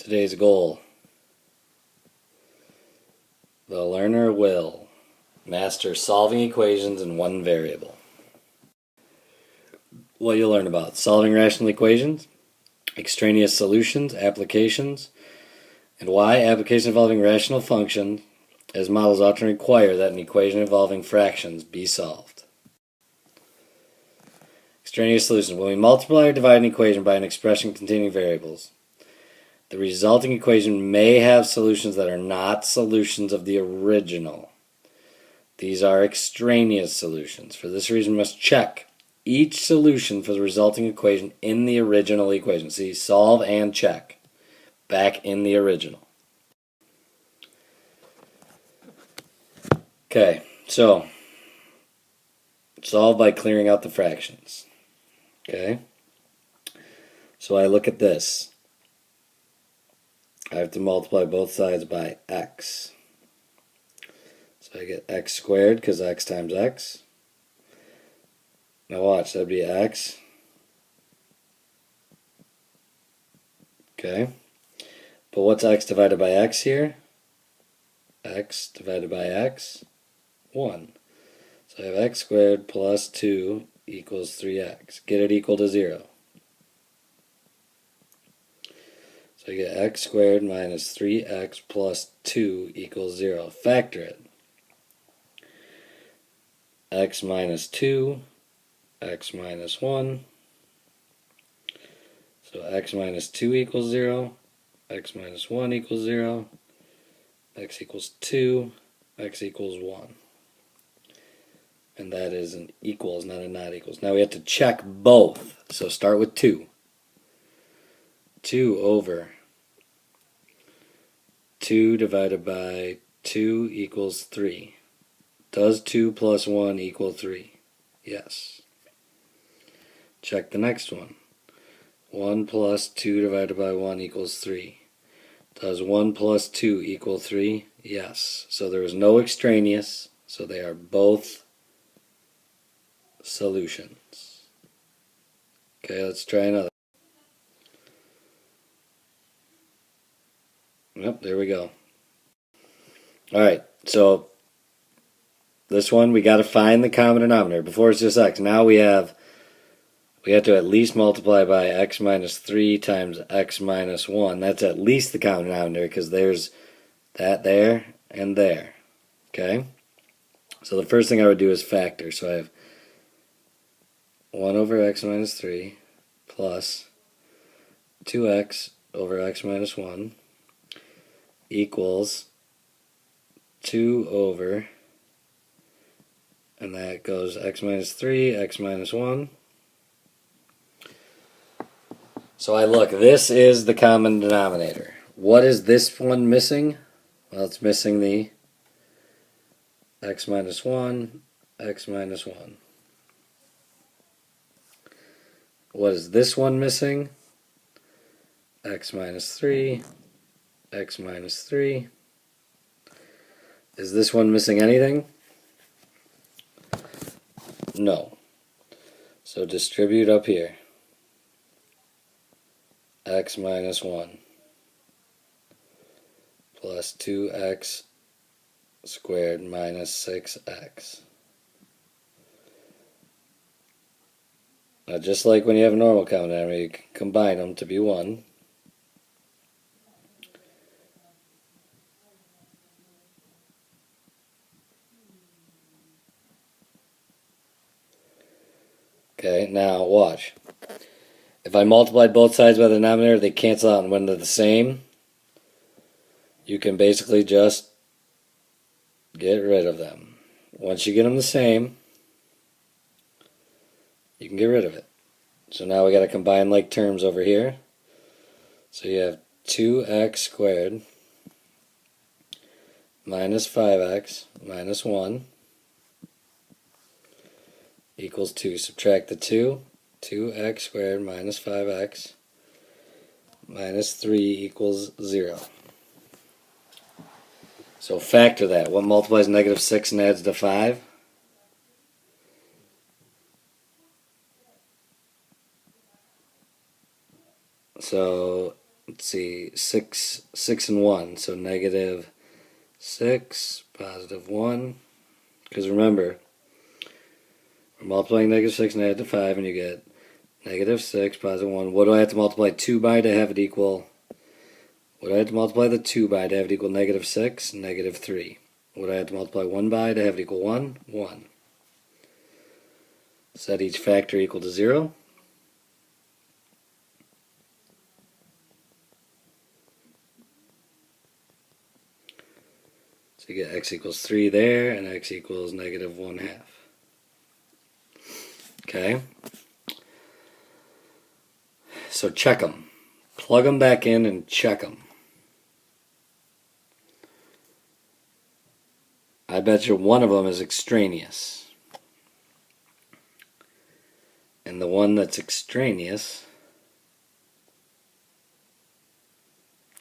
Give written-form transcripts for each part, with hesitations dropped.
Today's goal: the learner will master solving equations in one variable. What you'll learn about: solving rational equations, extraneous solutions, applications, and why applications involving rational functions as models often require that an equation involving fractions be solved. Extraneous solutions. When we multiply or divide an equation by an expression containing variables, the resulting equation may have solutions that are not solutions of the original. These are extraneous solutions. For this reason, we must check each solution for the resulting equation in the original equation. See, solve and check back in the original. Okay, so solve by clearing out the fractions. Okay, so I look at this. I have to multiply both sides by x. So I get x squared because x times x. Now watch, that'd be x. Okay. But what's x divided by x here? X divided by x, 1. So I have x squared plus 2 equals 3x. Get it equal to 0. So I get x squared minus 3x plus 2 equals 0. Factor it. X minus 2, x minus 1. So x minus 2 equals 0, x minus 1 equals 0, x equals 2, x equals 1. And that is an equals, not a not equals. Now we have to check both. So start with 2. 2 over 2 divided by 2 equals 3. Does 2 plus 1 equal 3? Yes. Check the next one. 1 plus 2 divided by 1 equals 3. Does 1 plus 2 equal 3? Yes. So there is no extraneous, so they are both solutions. Okay, let's try another. Yep, there we go. Alright, so this one we got to find the common denominator. Before it's just x. Now we have to at least multiply by x minus 3 times x minus 1. That's at least the common denominator because there's that there and there. Okay? So the first thing I would do is factor. So I have 1 over x minus 3 plus 2x over x minus 1 equals 2 over, and that goes x minus 3, x minus 1. So I look, this is the common denominator. What is this one missing? Well, it's missing the x minus 1, x minus 1. What is this one missing? X minus 3, x minus 3. Is this one missing anything? No. So distribute up here. X minus 1 plus 2x squared minus 6x. Now just like when you have a normal common denominator, you can combine them to be 1. Okay, now watch. If I multiplied both sides by the denominator, they cancel out, and when they're the same, you can basically just get rid of them. Once you get them the same, you can get rid of it. So now we got to combine like terms over here. So you have 2x squared minus 5x minus 1 equals 2. Subtract the 2. 2x squared minus 5x minus 3 equals 0. So factor that. What multiplies negative 6 and adds to 5? So let's see, 6 and 1, so negative 6, positive 1, because remember, we're multiplying negative 6 and add to 5, and you get negative 6, positive 1. What do I have to multiply 2 by to have it equal? What do I have to multiply the 2 by to have it equal negative 6? Negative 3. What do I have to multiply 1 by to have it equal 1? 1. Set each factor equal to 0. So you get x equals 3 there, and x equals negative 1/2. Okay? So check them. Plug them back in and check them. I bet you one of them is extraneous. And the one that's extraneous,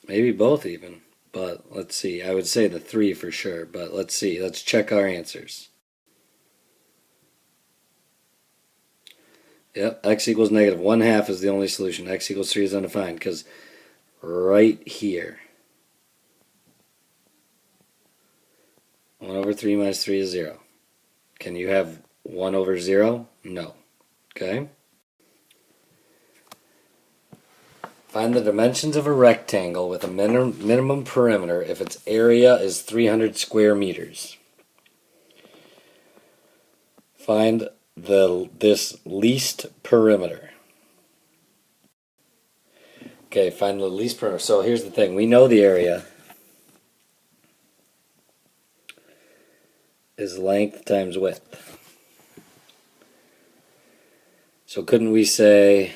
maybe both even, but let's see. I would say the 3 for sure, but let's see. Let's check our answers. Yep, x equals negative 1/2 is the only solution. X equals 3 is undefined because right here, 1 over 3 minus 3 is 0. Can you have 1 over 0? No. Okay? Find the dimensions of a rectangle with a minimum perimeter if its area is 300 square meters. Find this least perimeter. Okay, find the least perimeter. So here's the thing. We know the area is length times width. So couldn't we say,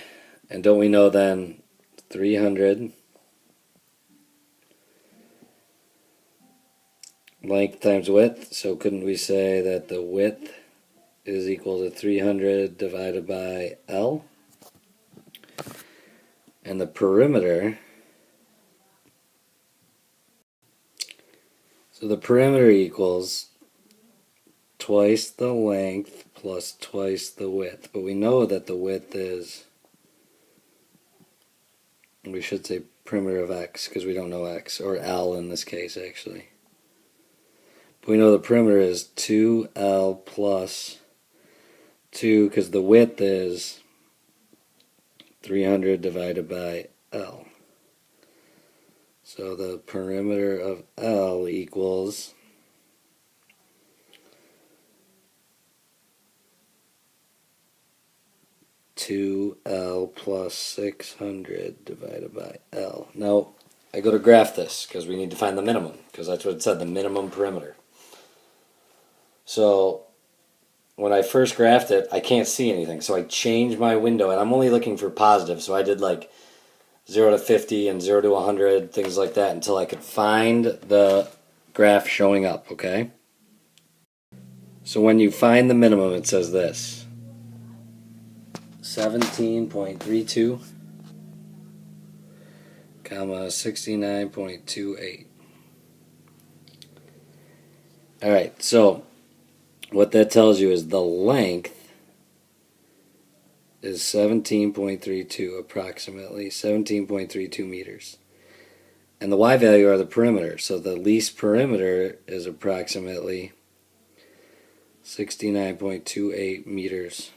and don't we know then 300 length times width? So couldn't we say that the width is equal to 300 divided by L? And the perimeter, so the perimeter equals twice the length plus twice the width. But we know that the width is, we should say perimeter of x because we don't know x, or L in this case actually. But we know the perimeter is 2L plus 2 because the width is 300 divided by L. So the perimeter of L equals 2L plus 600 divided by L. Now, I go to graph this because we need to find the minimum, because that's what it said, the minimum perimeter. So, when I first graphed it, I can't see anything, so I changed my window, and I'm only looking for positive, so I did like 0 to 50 and 0 to 100, things like that, until I could find the graph showing up, okay? So when you find the minimum, it says this. 17.32, comma 69.28. Alright, so what that tells you is the length is 17.32, approximately 17.32 meters. And the y value are the perimeter, so the least perimeter is approximately 69.28 meters.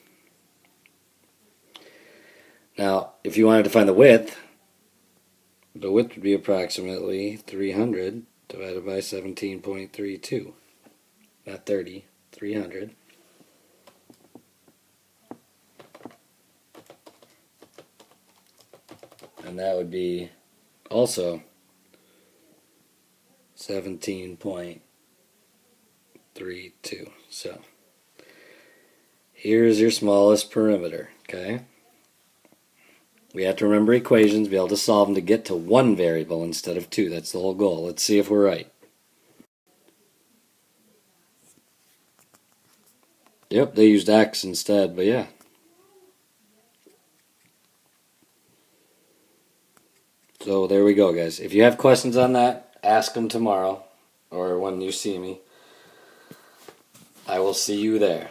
Now, if you wanted to find the width would be approximately 300 divided by 17.32. Not 30, 300. And that would be also 17.32. So, here's your smallest perimeter, okay? We have to remember equations, be able to solve them to get to one variable instead of two. That's the whole goal. Let's see if we're right. Yep, they used x instead, but yeah. So there we go, guys. If you have questions on that, ask them tomorrow or when you see me. I will see you there.